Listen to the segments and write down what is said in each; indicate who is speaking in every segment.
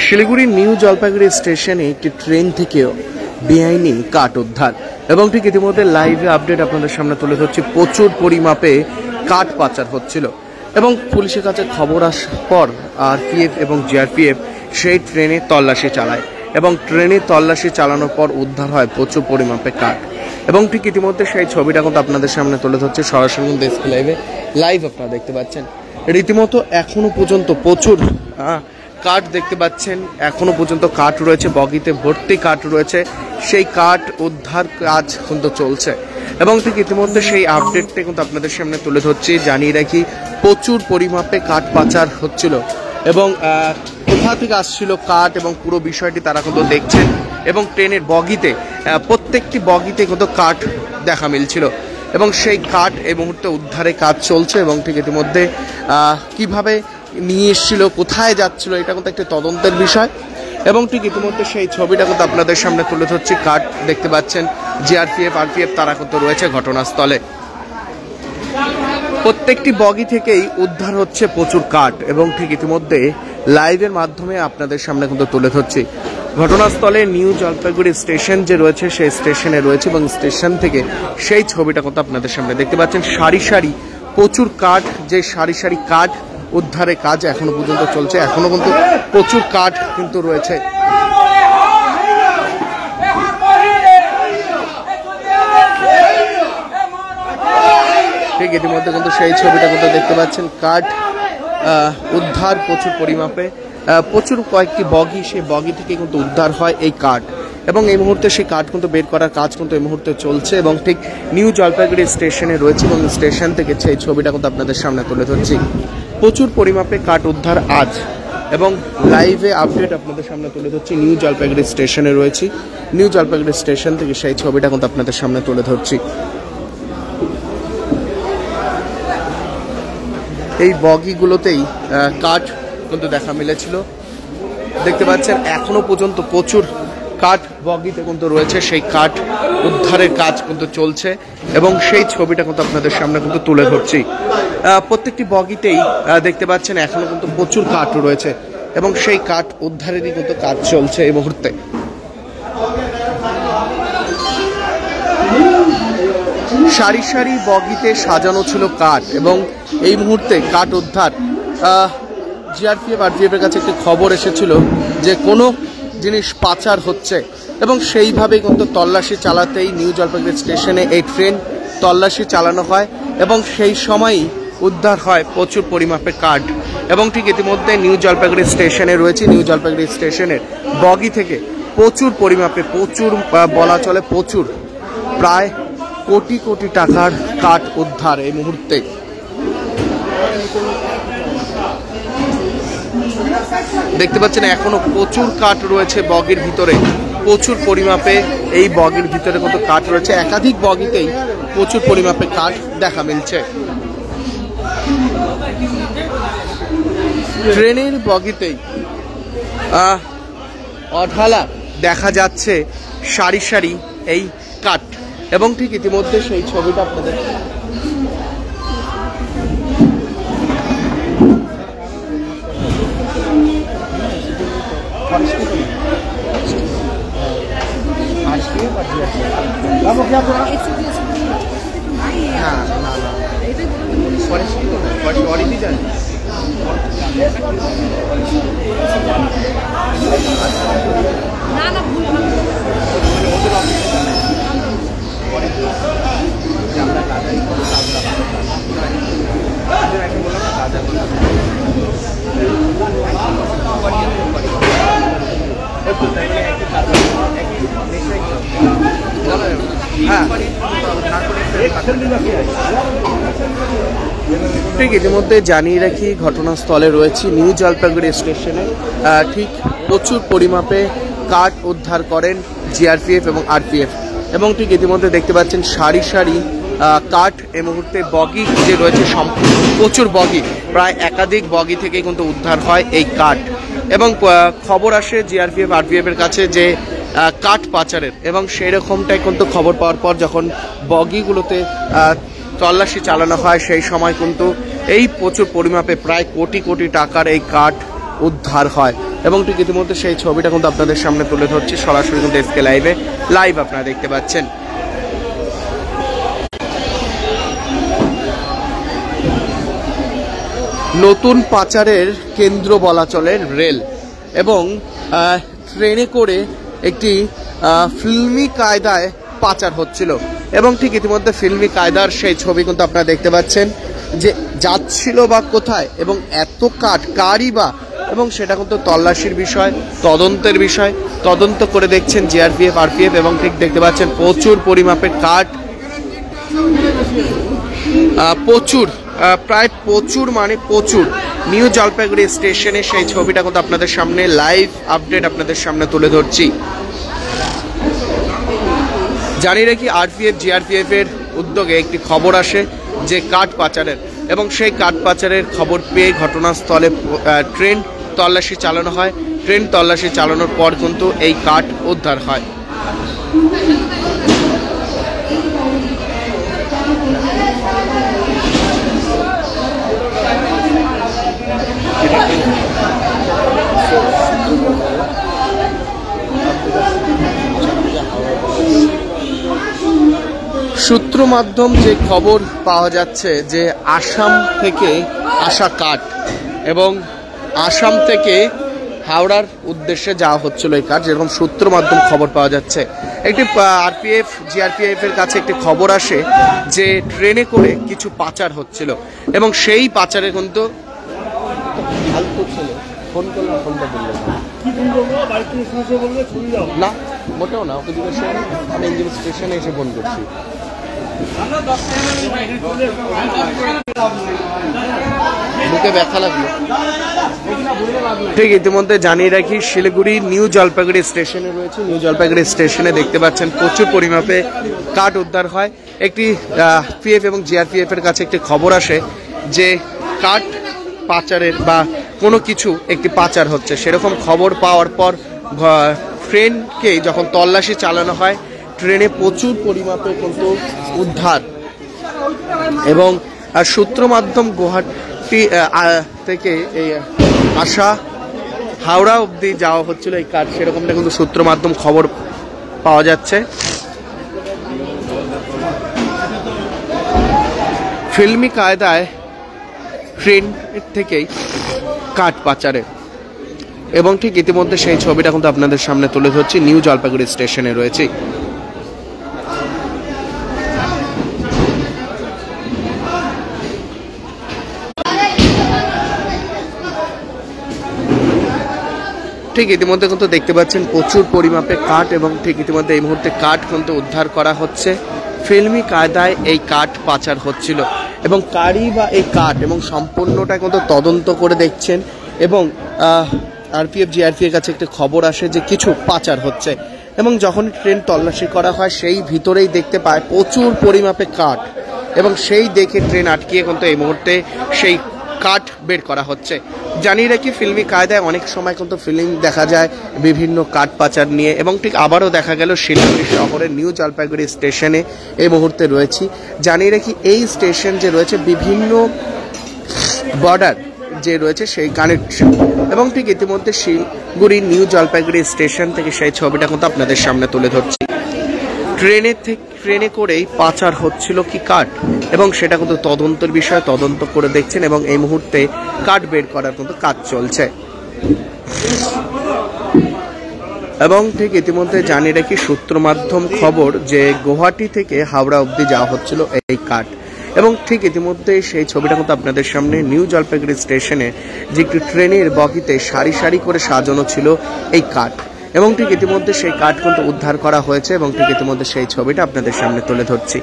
Speaker 1: শিলিগুড়ির নিউ জলপাইগুড়ি স্টেশনে একটি ট্রেন থেকে বেআইনি কাঠ উদ্ধার এবং ঠিক ইতিমধ্যে লাইভে আপডেট আপনাদের সামনে তুলে ধরছি। প্রচুর পরিমাপে কাঠ পাচার হচ্ছিল এবং পুলিশের কাছে খবর আসার পর আরপিএফ এবং জিআরপিএফ সেই ট্রেনে তল্লাশি চালায় এবং ট্রেনে তল্লাশি চালানোর পর উদ্ধার হয় প্রচুর পরিমাপে কাঠ এবং ঠিক ইতিমধ্যে সেই ছবিটা কিন্তু আপনাদের সামনে তুলে ধরছে সরাসরি দেশকে লাইভ আপনারা দেখতে পাচ্ছেন। রীতিমতো এখনো পর্যন্ত প্রচুর কাঠ দেখতে পাচ্ছেন, এখনো পর্যন্ত কাঠ রয়েছে, বগিতে ভর্তি কাঠ রয়েছে, সেই কাঠ উদ্ধার কাজ কিন্তু চলছে এবং ঠিক ইতিমধ্যে সেই আপডেটটা কিন্তু আপনাদের সামনে তুলে ধরছি। জানিয়ে রাখি প্রচুর পরিমাপে কাঠ পাচার হচ্ছিল এবং কোথা থেকে আসছিল কাঠ এবং পুরো বিষয়টি তারা কিন্তু দেখছেন এবং ট্রেনের বগিতে প্রত্যেকটি বগিতে কিন্তু কাঠ দেখা মিলছিল এবং সেই কাঠ এই মুহূর্তে উদ্ধারের কাজ চলছে এবং ঠিক ইতিমধ্যে কিভাবে নিয়ে এসেছিল, কোথায় যাচ্ছিল, এটা কিন্তু একটি তদন্তের বিষয় এবং ঠিক ইতিমধ্যে সেই ছবিটা কিন্তু আপনাদের সামনে তুলে ধরছি। কাঠ দেখতে পাচ্ছেন, জিআরপিএফ আরপিএফ তারা কিন্তু রয়েছে ঘটনাস্থলে। প্রত্যেকটি বগি থেকেই উদ্ধার হচ্ছে প্রচুর কাঠ এবং ঠিক ইতিমধ্যে লাইভের মাধ্যমে আপনাদের সামনে কিন্তু তুলে ধরছি। ঘটনাস্থলে নিউ জলপাইগুড়ি স্টেশন যে রয়েছে সেই স্টেশনে রয়েছে এবং স্টেশন থেকে সেই ছবিটা কিন্তু আপনাদের সামনে দেখতে পাচ্ছেন। সারি সারি প্রচুর কাঠ, যে সারি সারি কাঠ উদ্ধারের কাজ এখনো পর্যন্ত চলছে, এখনো কিন্তু প্রচুর কাঠ কিন্তু রয়েছে। ঠিক ইতিমধ্যে কিন্তু সেই ছবিটা কিন্তু দেখতে পাচ্ছেন। কাঠ উদ্ধার প্রচুর পরিমাপে, প্রচুর কয়েকটি বগি, সেই বগি থেকে কিন্তু উদ্ধার হয় এই কাঠ এবং এই মুহূর্তে সেই কাঠ কিন্তু বের করার কাজ কিন্তু এই মুহূর্তে চলছে এবং ঠিক নিউ জলপাইগুড়ি স্টেশনে রয়েছে এবং স্টেশন থেকে সেই ছবিটা কিন্তু আপনাদের সামনে তুলে ধরছি। প্রচুর পরিমাপে কাঠ উদ্ধার আজ এবং লাইভে আপডেট আপনাদের সামনে তুলে ধরছি। নিউ জলপাইগুড়ি স্টেশনে রয়েছি, নিউ জলপাইগুড়ি স্টেশন থেকে সেই ছবিটা কিন্তু আপনাদের সামনে তুলে ধরছি। এই বগিগুলোতেই কাঠ কিন্তু দেখা মিলেছিল, দেখতে পাচ্ছেন এখনো পর্যন্ত প্রচুর কাঠ বগিতে কিন্তু রয়েছে, সেই কাঠ উদ্ধারের কাজ কিন্তু চলছে এবং সেই ছবিটা কিন্তু আপনাদের সামনে কিন্তু তুলে ধরছি। প্রত্যেকটি বগিতেই দেখতে পাচ্ছেন এখনো কিন্তু প্রচুর কাঠ রয়েছে এবং সেই কাঠ উদ্ধারেরই কিন্তু কাজ চলছে এই মুহূর্তে। সারি সারি বগিতে সাজানো ছিল কাঠ এবং এই মুহূর্তে কাঠ উদ্ধার। জিআরপিএফ আরপিএফ এর কাছে একটি খবর এসেছিল যে কোনো জিনিস পাচার হচ্ছে এবং সেইভাবেই কিন্তু তল্লাশি চালাতেই নিউ জলপাইগুড়ি স্টেশনে এই ট্রেন তল্লাশি চালানো হয় এবং সেই সময়ই উদ্ধার হয় প্রচুর পরিমাপে কাঠ এবং ঠিক ইতিমধ্যে নিউ জলপাইগুড়ি স্টেশনে রয়েছে। নিউ জলপাইগুড়ি স্টেশনের বগি থেকে প্রচুর পরিমাপে, প্রচুর বলা চলে প্রচুর, প্রায় কোটি কোটি টাকার কাঠ উদ্ধার এই মুহূর্তে। দেখতে পাচ্ছেন এখনো প্রচুর কাঠ রয়েছে বগির ভিতরে, প্রচুর পরিমাপে এই বগির ভিতরে কত কাঠ রয়েছে, একাধিক বগিতেই প্রচুর পরিমাপে কাঠ দেখা মিলছে। ট্রেনের বগিতেই অঢালা দেখা যাচ্ছে সারি সারি এই কাঠ এবং ঠিক ইতিমধ্যে সেই ছবিটা আপনাদের ঠিক ইতিমধ্যে জানিয়ে রাখি ঘটনাস্থলে রয়েছি নিউ জলপাইগুড়ি স্টেশনে। ঠিক প্রচুর পরিমাপে কাঠ উদ্ধার করেন জিআরপিএফ এবং আরপিএফ এবং ঠিক ইতিমধ্যে দেখতে পাচ্ছেন সারি সারি কাঠ এই মুহূর্তে বগি যে রয়েছে, প্রচুর বগি, প্রায় একাধিক বগি থেকে কিন্তু উদ্ধার হয় এই কাঠ এবং খবর আসে জিআরপিএফ আরপিএফ এর কাছে যে কাঠ পাচারের এবং সেই রকমটাই কিন্তু খবর পাওয়ার পর যখন বগিগুলোতে তল্লাশি চালানো হয় সেই সময় কিন্তু এই প্রচুর পরিমাপে প্রায় কোটি কোটি টাকার এই কাঠ উদ্ধার হয় এবং ঠিক ইতিমধ্যে সেই ছবিটা কিন্তু আপনাদের সামনে তুলে ধরছি সরাসরি কিন্তু এসকে লাইভ আপনারা দেখতে পাচ্ছেন। নতুন পাচারের কেন্দ্র বলা চলে রেল এবং ট্রেনে করে একটি ফিল্মি কায়দায় পাচার হচ্ছিল এবং ঠিক ইতিমধ্যে ফিল্মি কায়দার সেই ছবি কিন্তু আপনারা দেখতে পাচ্ছেন যে যাচ্ছিল বা কোথায় এবং এত কাঠ কারই বা, এবং সেটা কিন্তু তল্লাশির বিষয়, তদন্তের বিষয়। তদন্ত করে দেখছেন জিআরপিএফ, আরপিএফ এবং ঠিক দেখতে পাচ্ছেন প্রচুর পরিমাপের কাঠ, প্রচুর প্রায় প্রচুর মানে প্রচুর। নিউ জলপাইগুড়ি স্টেশনে সেই ছবিটা কিন্তু আপনাদের সামনে লাইভ আপডেট আপনাদের সামনে তুলে ধরছি। জানি রাখি আরপিএফ জিআরপিএফ এর উদ্যোগে একটি খবর আসে যে কাঠ পাচারের, এবং সেই কাঠ পাচারের খবর পেয়ে ঘটনাস্থলে ট্রেন তল্লাশি চালানো হয়। ট্রেন তল্লাশি চালানোর পর কিন্তু এই কাঠ উদ্ধার হয়। সূত্র মাধ্যম যে খবর পাওয়া যাচ্ছে যে আসাম থেকে আসা কাঠ এবং আসাম থেকে হাওড়ার উদ্দেশ্যে যাওয়া হচ্ছিল এই কাঠ, যেরকম সূত্র মাধ্যম খবর পাওয়া যাচ্ছে। একটি আরপিএফ জিআরপিএফ এর কাছে একটি খবর আসে যে ট্রেনে করে কিছু পাচার হচ্ছিল এবং সেই পাচারে কিন্তু না মোটেও না, ওকে জিজ্ঞেস আমি এনজিও স্টেশনে এসে ফোন করছি। বুকে ব্যথা লাগলো। ঠিক ইতিমধ্যে জানিয়ে রাখি শিলিগুড়ি নিউ জলপাইগুড়ি স্টেশনে রয়েছে। নিউ জলপাইগুড়ি স্টেশনে দেখতে পাচ্ছেন প্রচুর পরিমাপে কাঠ উদ্ধার হয়। একটি পিএফ এবং জিআরপিএফ এর কাছে একটি খবর আসে যে কাঠ পাচারের বা কোনো কিছু একটি পাচার হচ্ছে। সেরকম খবর পাওয়ার পর ট্রেনকে যখন তল্লাশি চালানো হয়, ট্রেনে প্রচুর পরিমাপে কিন্তু উদ্ধার এবং সূত্র মাধ্যম গুয়াহাটি থেকে এই আসা হাওড়া অবধি যাওয়া হচ্ছিল এই কাঠ, সেরকমটা কিন্তু সূত্র মাধ্যম খবর পাওয়া যাচ্ছে। ফিল্মি কায়দায় ট্রেন থেকেই কাঠ পাচারে এবং ঠিক ইতিমধ্যে সেই ছবিটা কিন্তু আপনাদের সামনে তুলে ধরছি। নিউ জলপাইগুড়ি স্টেশনে রয়েছে। ঠিক ইতিমধ্যে কিন্তু দেখতে পাচ্ছেন প্রচুর পরিমাপে কাঠ এবং ঠিক ইতিমধ্যে এই মুহূর্তে কাঠ কিন্তু উদ্ধার করা হচ্ছে। ফিল্মি কায়দায় এই কাঠ পাচার হচ্ছিল এবং কারি বা এই কাঠ এবং সম্পূর্ণটা কিন্তু তদন্ত করে দেখছেন এবং আরপিএফ জিআরপিএফ কাছে একটি খবর আসে যে কিছু পাচার হচ্ছে এবং যখন ট্রেন তল্লাশি করা হয় সেই ভিতরেই দেখতে পায় প্রচুর পরিমাপে কাঠ এবং সেই দেখে ট্রেন আটকিয়ে কিন্তু এই মুহূর্তে সেই কাঠ বের করা হচ্ছে। জানিয়ে রাখি ফিল্মি কায়দায় অনেক সময় কিন্তু ফিল্ম দেখা যায় বিভিন্ন কাঠ পাচার নিয়ে এবং ঠিক আবারও দেখা গেল শিলিগুড়ি শহরের নিউ জলপাইগুড়ি স্টেশনে এই মুহূর্তে রয়েছি। জানিয়ে রাখি এই স্টেশন যে রয়েছে বিভিন্ন বর্ডার যে রয়েছে সেই কানেকশন এবং ঠিক ইতিমধ্যে শিলিগুড়ি নিউ জলপাইগুড়ি স্টেশন থেকে সেই ছবিটা কিন্তু আপনাদের সামনে তুলে ধরছি। ট্রেনে করেই পাচার হচ্ছিল কি কাঠ এবং সেটা কিন্তু তদন্তের বিষয়, তদন্ত করে দেখছেন এবং এই মুহূর্তে কাঠ বের করার কিন্তু কাজ চলছে এবং ঠিক ইতিমধ্যে জানিয়ে রাখি সূত্র মাধ্যম খবর যে গুয়াহাটি থেকে হাওড়া অবধি যাওয়া হচ্ছিল এই কাঠ এবং ঠিক ইতিমধ্যে সেই ছবিটা কিন্তু আপনাদের সামনে নিউ জলপাইগুড়ি স্টেশনে যে একটি ট্রেনের বগিতে সারি সারি করে সাজানো ছিল এই কাঠ এবং ঠিক ইতিমধ্যে সেই কাঠ কিন্তু উদ্ধার করা হয়েছে এবং ঠিক ইতিমধ্যে সেই ছবিটা আপনাদের সামনে তুলে ধরছি।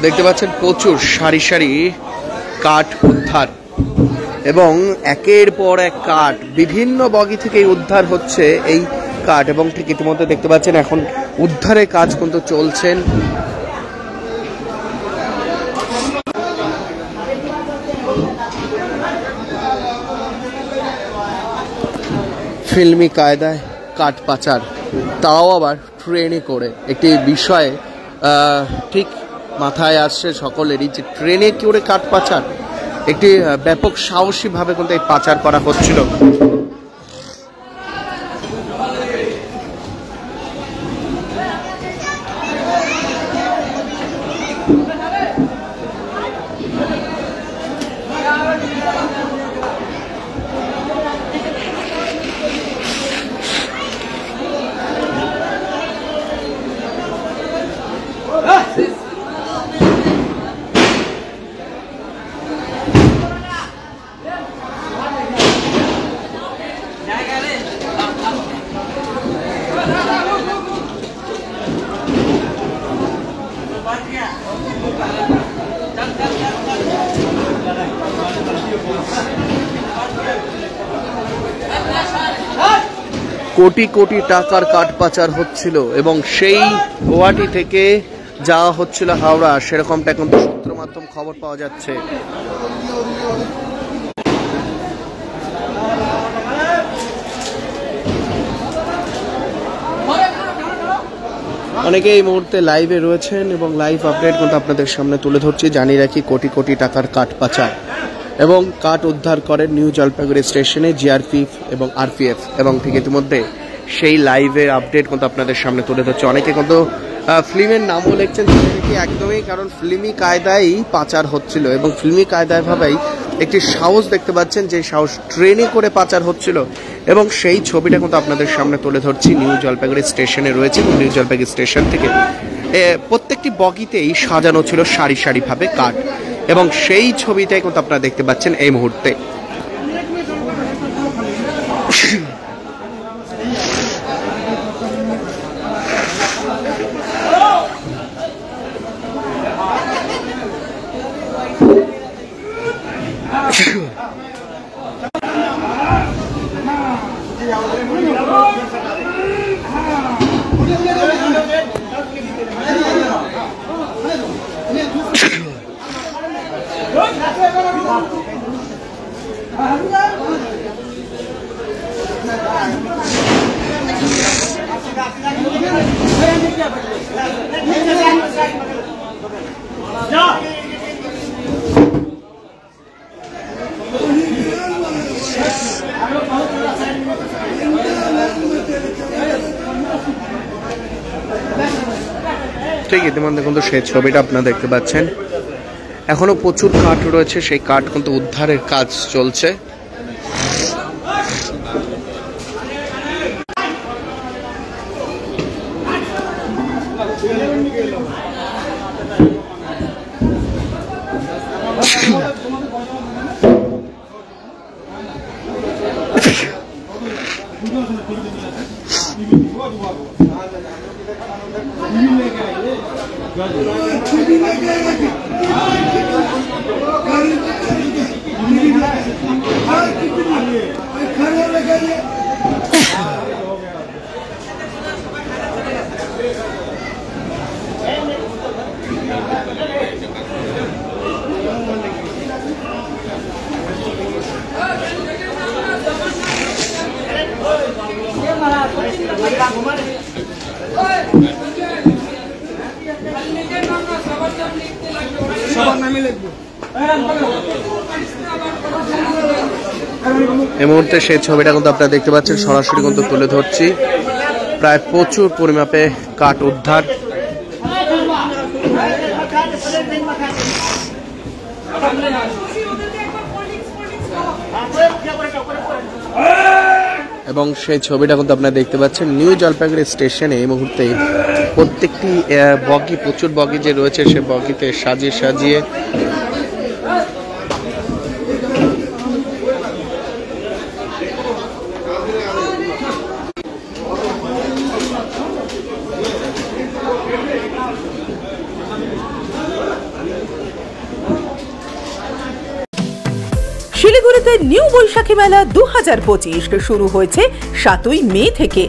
Speaker 1: দেখতে পাচ্ছেন প্রচুর সারি সারি কাঠ উদ্ধার এবং একের পর এক কাঠ বিভিন্ন বগি থেকে উদ্ধার হচ্ছে এই কাঠ এবং ঠিক ইতিমধ্যে দেখতে পাচ্ছেন এখন উদ্ধারের কাজ কিন্তু চলছেন। ফিল্মি কায়দায় কাঠ পাচার, তাও আবার ট্রেনে করে, একটি বিষয়ে ঠিক মাথায় আসছে সকলেরই যে ট্রেনে করে কাঠ পাচার একটি ব্যাপক সাহসীভাবে কিন্তু এই পাচার করা হচ্ছিল। কোটি কোটি টাকার কাঠ পাচার হচ্ছিল এবং সেই গুয়াহাটি থেকে যাওয়া হচ্ছিল হাওড়া, সেরকমটা এখন সূত্র মাধ্যম খবর পাওয়া যাচ্ছে। অনেকে এই মুহূর্তে লাইভে রয়েছেন এবং লাইভ আপডেট কিন্তু আপনাদের সামনে তুলে ধরছি। জানিয়ে রাখি কোটি কোটি টাকার কাঠ পাচার এবং কাঠ উদ্ধার করেন নিউ জলপাইগুড়ি স্টেশনে জিআরপিএফ এবং আরপিএফ এবং ঠিক ইতিমধ্যে সেই লাইভের আপডেট কিন্তু আপনাদের সামনে তুলে ধরছে। অনেকে কিন্তু ফিল্মের নামও লিখছেন কি একদমই, কারণ ফিল্মি কায়দায় পাচার হচ্ছিল এবং ফিল্মি কায়দায় ভাবেই একটি সাহস দেখতে পাচ্ছেন, যে সাহস ট্রেনে করে পাচার হচ্ছিল এবং সেই ছবিটা কিন্তু আপনাদের সামনে তুলে ধরছি। নিউ জলপাইগুড়ি স্টেশনে রয়েছে এবং নিউ জলপাইগুড়ি স্টেশন থেকে প্রত্যেকটি বগিতেই সাজানো ছিল সারি সারিভাবে কাঠ এবং সেই ছবিটাই কিন্তু আপনারা দেখতে পাচ্ছেন এই মুহূর্তে। ঠিক ইতিমধ্যে কিন্তু সেই ছবিটা আপনারা দেখতে পাচ্ছেন। এখনো প্রচুর কাঠ রয়েছে, সেই কাঠ কিন্তু উদ্ধারের কাজ চলছে। এই মুহূর্তে সেই ছবিটা কিন্তু আপনারা দেখতে পাচ্ছেন, সরাসরি কিন্তু তুলে ধরছি। প্রায় প্রচুর পরিমাপে কাঠ উদ্ধার এবং সেই ছবিটা কিন্তু আপনারা দেখতে পাচ্ছেন নিউ জলপাইগুড়ি স্টেশনে। এই মুহূর্তে প্রত্যেকটি বগি, প্রচুর বগি যে রয়েছে সে বগিতে সাজিয়ে সাজিয়ে
Speaker 2: শিলিগুড়িতে নিউ বৈশাখী মেলা 2025 শুরু হয়েছে 7ই মে থেকে।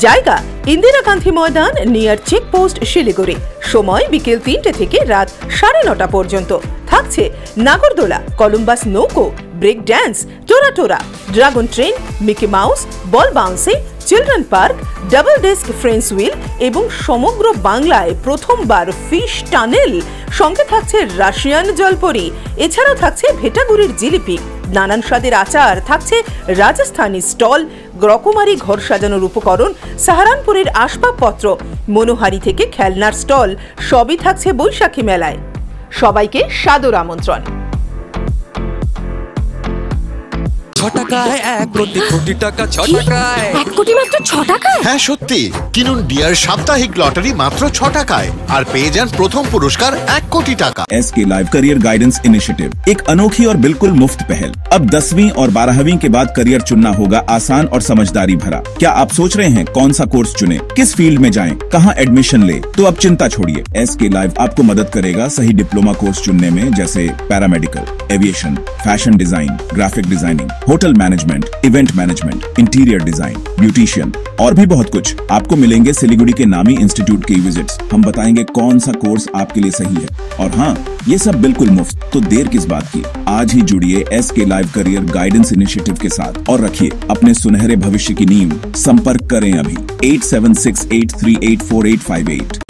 Speaker 2: জায়গা ইন্দিরা গান্ধী ময়দান নিয়ার চেকপোস্ট শিলিগুড়ি। সময় বিকেল 3টে থেকে রাত 9:30 পর্যন্ত। থাকছে নাগরদোলা, কলম্বাস নৌকো, ব্রেক ড্যান্স, টোরা, dragon train, Mickey Mouse, ball bouncing, children park, double desk ফ্রেন্স হুইল এবং সমগ্র বাংলায় প্রথমবার ফিশ টানেল। সঙ্গে থাকছে রাশিয়ান জলপরি। এছাড়াও থাকছে ভেটাগুড়ির জিলিপি, নানান স্বাদের আচার, থাকছে রাজস্থানী স্টল, রকমারি ঘর সাজানোর উপকরণ, সাহারানপুরের আসবাবপত্র, মনোহারি থেকে খেলনার স্টল, সবই থাকছে বৈশাখী মেলায়। সবাইকে সাদর আমন্ত্রণ।
Speaker 3: 6 টাকায় 1 কোটি কোটি টাকা, 6 টাকায়
Speaker 4: 1 কোটি মাত্র 6 টাকায়।
Speaker 5: হ্যাঁ সত্যি, কিনুন ডিয়ার সাপ্তাহিক লটারি মাত্র 6 টাকায় আর পেয়ে যান প্রথম পুরস্কার 1 কোটি টাকা।
Speaker 6: SK live career guidance initiative एक अनोखी और बिल्कुल मुफ्त पहल। अब 10वीं और 12वीं के बाद करियर चुनना होगा आसान और समझदारी भरा। क्या आप सोच रहे हैं कौन सा कोर्स चुने, किस फील्ड में जाएं, कहां एडमिशन ले? तो अब चिंता छोड़िए, SK लाइव आपको मदद करेगा सही डिप्लोमा कोर्स चुनने में, जैसे paramedical, aviation, fashion design, graphic designing, hotel management, event management, interior design, beautician और भी बहुत कुछ। आपको मिलेंगे सिलीगुड़ी के नामी इंस्टीट्यूट के विजिट्स। हम बताएंगे कौन सा कोर्स आपके लिए सही है, और हाँ, ये सब बिल्कुल मुफ्त। तो देर किस बात की, आज ही जुड़िए SK live career guidance initiative के साथ और रखिए अपने सुनहरे भविष्य की नींव। संपर्क करें अभी 8768384858।